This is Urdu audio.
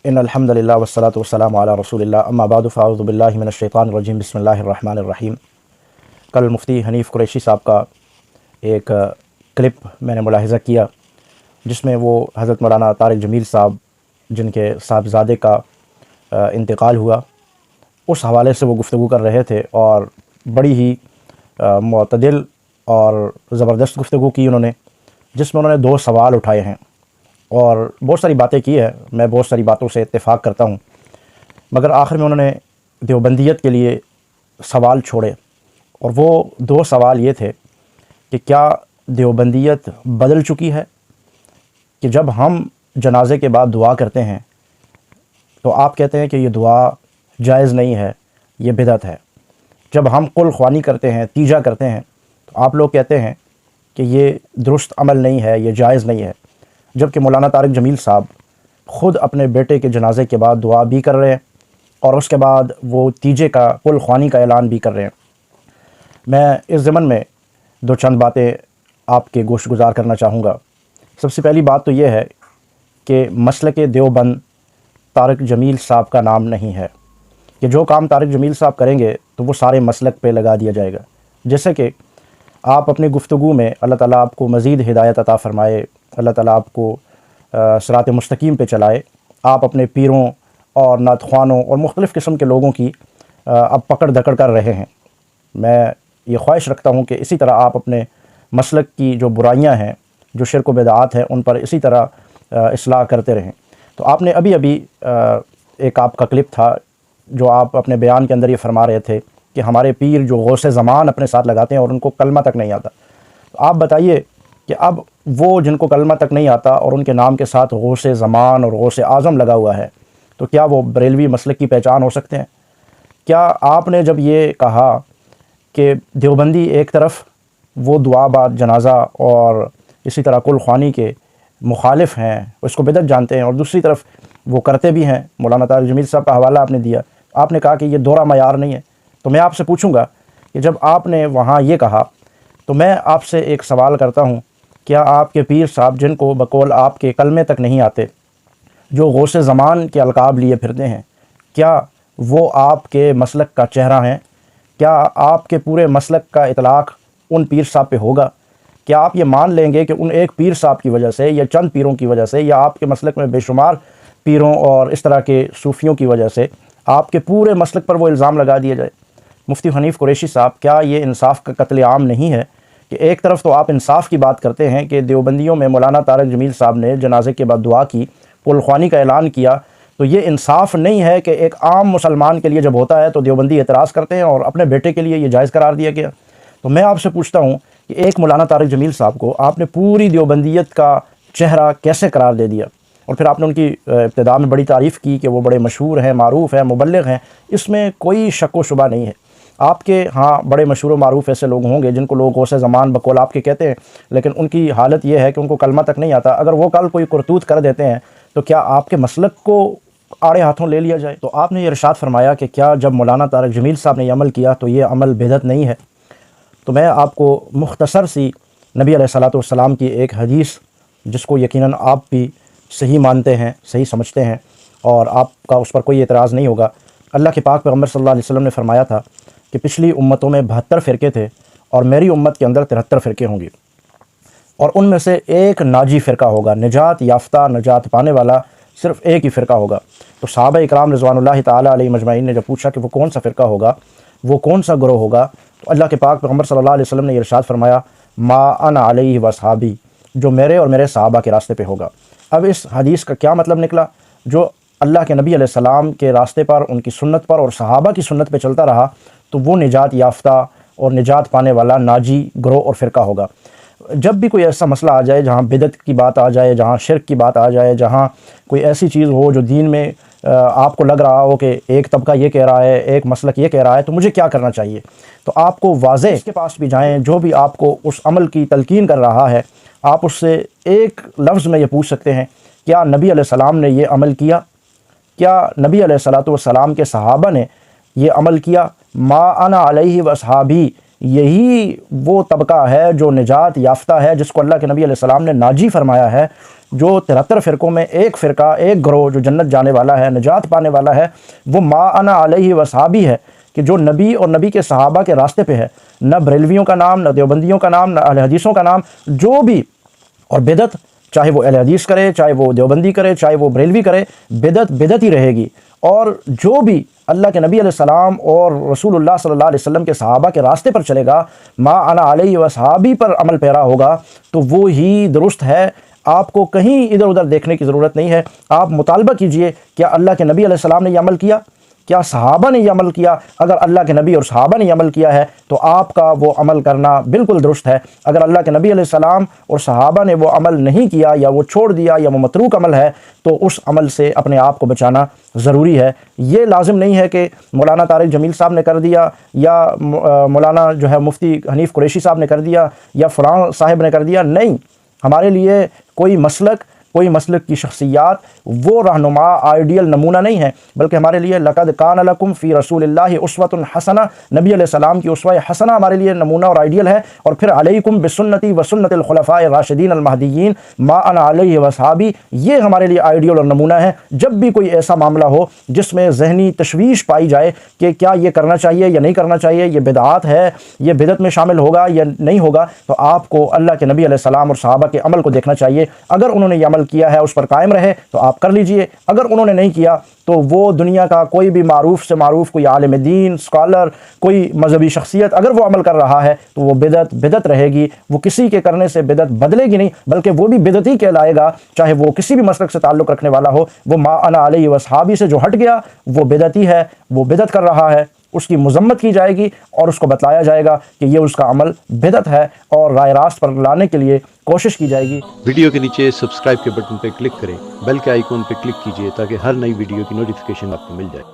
ان الحمد للہ والصلاۃ والسلام علی رسول اللہ اما بعد فاعوذ باللہ من الشیطان الرجیم بسم اللہ الرحمن الرحیم۔ کل مفتی حنیف قریشی صاحب کا ایک کلپ میں نے ملاحظہ کیا جس میں وہ حضرت مولانا طارق جمیل صاحب جن کے صاحبزادے کا انتقال ہوا اس حوالے سے وہ گفتگو کر رہے تھے، اور بڑی ہی معتدل اور زبردست گفتگو کی انہوں نے، جس میں انہوں نے 2 سوال اٹھائے ہیں اور بہت ساری باتیں کی ہے۔ میں بہت ساری باتوں سے اتفاق کرتا ہوں، مگر آخر میں انہوں نے دیوبندیت کے لیے سوال چھوڑے، اور وہ 2 سوال یہ تھے کہ کیا دیوبندیت بدل چکی ہے کہ جب ہم جنازے کے بعد دعا کرتے ہیں تو آپ کہتے ہیں کہ یہ دعا جائز نہیں ہے، یہ بدعت ہے۔ جب ہم قل خوانی کرتے ہیں، تیجا کرتے ہیں، تو آپ لوگ کہتے ہیں کہ یہ درست عمل نہیں ہے، یہ جائز نہیں ہے، جبکہ مولانا طارق جمیل صاحب خود اپنے بیٹے کے جنازے کے بعد دعا بھی کر رہے ہیں اور اس کے بعد وہ تیجے کا قل خوانی کا اعلان بھی کر رہے ہیں۔ میں اس ضمن میں 2 چند باتیں آپ کے گوش گزار کرنا چاہوں گا۔ سب سے پہلی بات تو یہ ہے کہ مسلک دیوبند طارق جمیل صاحب کا نام نہیں ہے، کہ جو کام طارق جمیل صاحب کریں گے تو وہ سارے مسلک پہ لگا دیا جائے گا۔ جیسے کہ آپ اپنی گفتگو میں اللہ تعالیٰ آپ کو مزید ہدایت عطا فرمائے، اللہ تعالیٰ آپ کو صراط مستقیم پہ چلائے، آپ اپنے پیروں اور نعت خوانوں اور مختلف قسم کے لوگوں کی اب پکڑ دھکڑ کر رہے ہیں۔ میں یہ خواہش رکھتا ہوں کہ اسی طرح آپ اپنے مسلک کی جو برائیاں ہیں، جو شرک و بدعات ہیں، ان پر اسی طرح اصلاح کرتے رہیں۔ تو آپ نے ابھی ایک آپ کا کلپ تھا جو آپ اپنے بیان کے اندر یہ فرما رہے تھے کہ ہمارے پیر جو غوث زمان اپنے ساتھ لگاتے ہیں اور ان کو کلمہ تک نہیں آتا۔ تو آپ بتائیے کہ اب وہ جن کو کلمہ تک نہیں آتا اور ان کے نام کے ساتھ غوث زمان اور غوث اعظم لگا ہوا ہے، تو کیا وہ بریلوی مسلک کی پہچان ہو سکتے ہیں؟ کیا آپ نے جب یہ کہا کہ دیوبندی ایک طرف وہ دعا بعد جنازہ اور اسی طرح قل خوانی کے مخالف ہیں، اس کو بدعت جانتے ہیں، اور دوسری طرف وہ کرتے بھی ہیں، مولانا طارق جمیل صاحب کا حوالہ آپ نے دیا، آپ نے کہا کہ یہ دوہرا معیار نہیں ہے، تو میں آپ سے پوچھوں گا کہ جب آپ نے وہاں یہ کہا تو میں آپ سے ایک سوال کرتا ہوں، کیا آپ کے پیر صاحب جن کو بقول آپ کے کلمے تک نہیں آتے، جو غوث زمان کے القاب لیے پھرتے ہیں، کیا وہ آپ کے مسلک کا چہرہ ہیں؟ کیا آپ کے پورے مسلک کا اطلاق ان پیر صاحب پہ ہوگا؟ کیا آپ یہ مان لیں گے کہ ان ایک پیر صاحب کی وجہ سے یا چند پیروں کی وجہ سے یا آپ کے مسلک میں بے شمار پیروں اور اس طرح کے صوفیوں کی وجہ سے آپ کے پورے مسلک پر وہ الزام لگا دیا جائے؟ مفتی حنیف قریشی صاحب، کیا یہ انصاف کا قتل عام نہیں ہے کہ ایک طرف تو آپ انصاف کی بات کرتے ہیں کہ دیوبندیوں میں مولانا طارق جمیل صاحب نے جنازے کے بعد دعا کی، قل خوانی کا اعلان کیا، تو یہ انصاف نہیں ہے کہ ایک عام مسلمان کے لیے جب ہوتا ہے تو دیوبندی اعتراض کرتے ہیں اور اپنے بیٹے کے لیے یہ جائز قرار دیا گیا؟ تو میں آپ سے پوچھتا ہوں کہ ایک مولانا طارق جمیل صاحب کو آپ نے پوری دیوبندیت کا چہرہ کیسے قرار دے دیا؟ اور پھر آپ نے ان کی ابتدا میں بڑی تعریف کی کہ وہ بڑے مشہور ہیں، معروف ہیں، مبلغ ہیں، اس میں کوئی شک و شبہ نہیں ہے۔ آپ کے ہاں بڑے مشہور و معروف ایسے لوگ ہوں گے جن کو لوگ غوث زمان بقول آپ کے کہتے ہیں، لیکن ان کی حالت یہ ہے کہ ان کو کلمہ تک نہیں آتا۔ اگر وہ کل کوئی کرتوت کر دیتے ہیں تو کیا آپ کے مسلک کو آڑے ہاتھوں لے لیا جائے؟ تو آپ نے یہ ارشاد فرمایا کہ کیا جب مولانا طارق جمیل صاحب نے یہ عمل کیا تو یہ عمل بدعت نہیں ہے؟ تو میں آپ کو مختصر سی نبی علیہ الصلوۃ والسلام کی ایک حدیث، جس کو یقیناً آپ بھی صحیح مانتے ہیں، صحیح سمجھتے ہیں، اور آپ کا اس پر کوئی اعتراض نہیں ہوگا۔ اللہ کے پاک پیغمبر صلی اللہ علیہ وسلم نے فرمایا تھا کہ پچھلی امتوں میں 72 فرقے تھے اور میری امت کے اندر 73 فرقے ہوں گے، اور ان میں سے ایک ناجی فرقہ ہوگا، نجات یافتہ، نجات پانے والا صرف ایک ہی فرقہ ہوگا۔ تو صحابہ اکرام رضوان اللہ تعالیٰ علیہ مجمعین نے جب پوچھا کہ وہ کون سا فرقہ ہوگا، وہ کون سا گروہ ہوگا، تو اللہ کے پاک پیغمبر صلی اللہ علیہ وسلم نے یہ ارشاد فرمایا، ما انا علیہ واصحابی، جو میرے اور میرے صحابہ کے راستے پہ ہوگا۔ اب اس حدیث کا کیا مطلب نکلا؟ جو اللہ کے نبی علیہ السلام کے راستے پر، ان کی سنت پر اور صحابہ کی سنت پہ چلتا رہا تو وہ نجات یافتہ اور نجات پانے والا ناجی گروہ اور فرقہ ہوگا۔ جب بھی کوئی ایسا مسئلہ آ جائے جہاں بدعت کی بات آ جائے، جہاں شرک کی بات آ جائے، جہاں کوئی ایسی چیز ہو جو دین میں آپ کو لگ رہا ہو کہ ایک طبقہ یہ کہہ رہا ہے، ایک مسلک یہ کہہ رہا ہے، تو مجھے کیا کرنا چاہیے؟ تو آپ کو واضح اس کے پاس بھی جائیں، جو بھی آپ کو اس عمل کی تلقین کر رہا ہے، آپ اس سے ایک لفظ میں یہ پوچھ سکتے ہیں، کیا نبی علیہ السلام نے یہ عمل کیا؟ کیا نبی علیہ الصلوۃ والسلام کے صحابہ نے یہ عمل کیا؟ ما انا علیہ واصحابی، یہی وہ طبقہ ہے جو نجات یافتہ ہے، جس کو اللہ کے نبی علیہ السلام نے ناجی فرمایا ہے۔ جو 73 فرقوں میں ایک فرقہ، ایک گروہ جو جنت جانے والا ہے، نجات پانے والا ہے، وہ ما انا علیہ وصحابی ہے، کہ جو نبی اور نبی کے صحابہ کے راستے پہ ہے۔ نہ بریلویوں کا نام، نہ دیوبندیوں کا نام، نہ اہل حدیثوں کا نام، جو بھی، اور بدعت چاہے وہ اہل حدیث کرے، چاہے وہ دیوبندی کرے، چاہے وہ بریلوی کرے، بدعت بدعت ہی رہے گی۔ اور جو بھی اللہ کے نبی علیہ السلام اور رسول اللہ صلی اللہ علیہ وسلم کے صحابہ کے راستے پر چلے گا، ما انا علیہ وصحابی پر عمل پیرا ہوگا، تو وہ ہی درست ہے۔ آپ کو کہیں ادھر ادھر دیکھنے کی ضرورت نہیں ہے۔ آپ مطالبہ کیجئے، کیا اللہ کے نبی علیہ السلام نے یہ عمل کیا؟ کیا صحابہ نے یہ عمل کیا؟ اگر اللہ کے نبی اور صحابہ نے یہ عمل کیا ہے تو آپ کا وہ عمل کرنا بالکل درست ہے۔ اگر اللہ کے نبی علیہ السلام اور صحابہ نے وہ عمل نہیں کیا، یا وہ چھوڑ دیا، یا وہ متروک عمل ہے، تو اس عمل سے اپنے آپ کو بچانا ضروری ہے۔ یہ لازم نہیں ہے کہ مولانا طارق جمیل صاحب نے کر دیا، یا مولانا جو ہے مفتی حنیف قریشی صاحب نے کر دیا، یا فلاں صاحب نے کر دیا۔ نہیں، ہمارے لیے کوئی مسلک کی شخصیات وہ رہنما آئیڈیل نمونہ نہیں ہے، بلکہ ہمارے لیے لقد کان لکم فی رسول اللہ اسوۃ حسنہ، نبی علیہ السلام کی اسوہ حسنہ ہمارے لیے نمونہ اور آئیڈیل ہے۔ اور پھر علیکم بسنتی وسنت الخلفاء الراشدین المہدیین ما انا علیہ وصحابی، یہ ہمارے لیے آئیڈیل اور نمونہ ہے۔ جب بھی کوئی ایسا معاملہ ہو جس میں ذہنی تشویش پائی جائے کہ کیا یہ کرنا چاہیے یا نہیں کرنا چاہیے، یہ بدعات ہے، یہ بدعت میں شامل ہوگا یا نہیں ہوگا، تو آپ کو اللہ کے نبی علیہ السلام اور صحابہ کے عمل کو دیکھنا چاہیے۔ اگر انہوں نے یہ عمل کیا ہے، اس پر قائم رہے تو آپ کر لیجئے۔ اگر انہوں نے نہیں کیا تو وہ دنیا کا کوئی بھی معروف سے معروف کوئی عالم دین، اسکالر، کوئی مذہبی شخصیت اگر وہ عمل کر رہا ہے تو وہ بدعت رہے گی۔ وہ کسی کے کرنے سے بدعت بدلے گی نہیں، بلکہ وہ بھی بدعت ہی کہلائے گا، چاہے وہ کسی بھی مسلک سے تعلق رکھنے والا ہو۔ وہ ما انا علیہ وصحابی سے جو ہٹ گیا وہ بدعتی ہے، وہ بدعت کر رہا ہے، اس کی مذمت کی جائے گی اور اس کو بتلایا جائے گا کہ یہ اس کا عمل بدعت ہے، اور رائے راست پر لانے کے لیے کوشش کی جائے گی۔ ویڈیو کے نیچے سبسکرائب کے بٹن پہ کلک کریں، بیل کے آئیکن پہ کلک کیجئے تاکہ ہر نئی ویڈیو کی نوٹیفیکیشن آپ کو مل جائے۔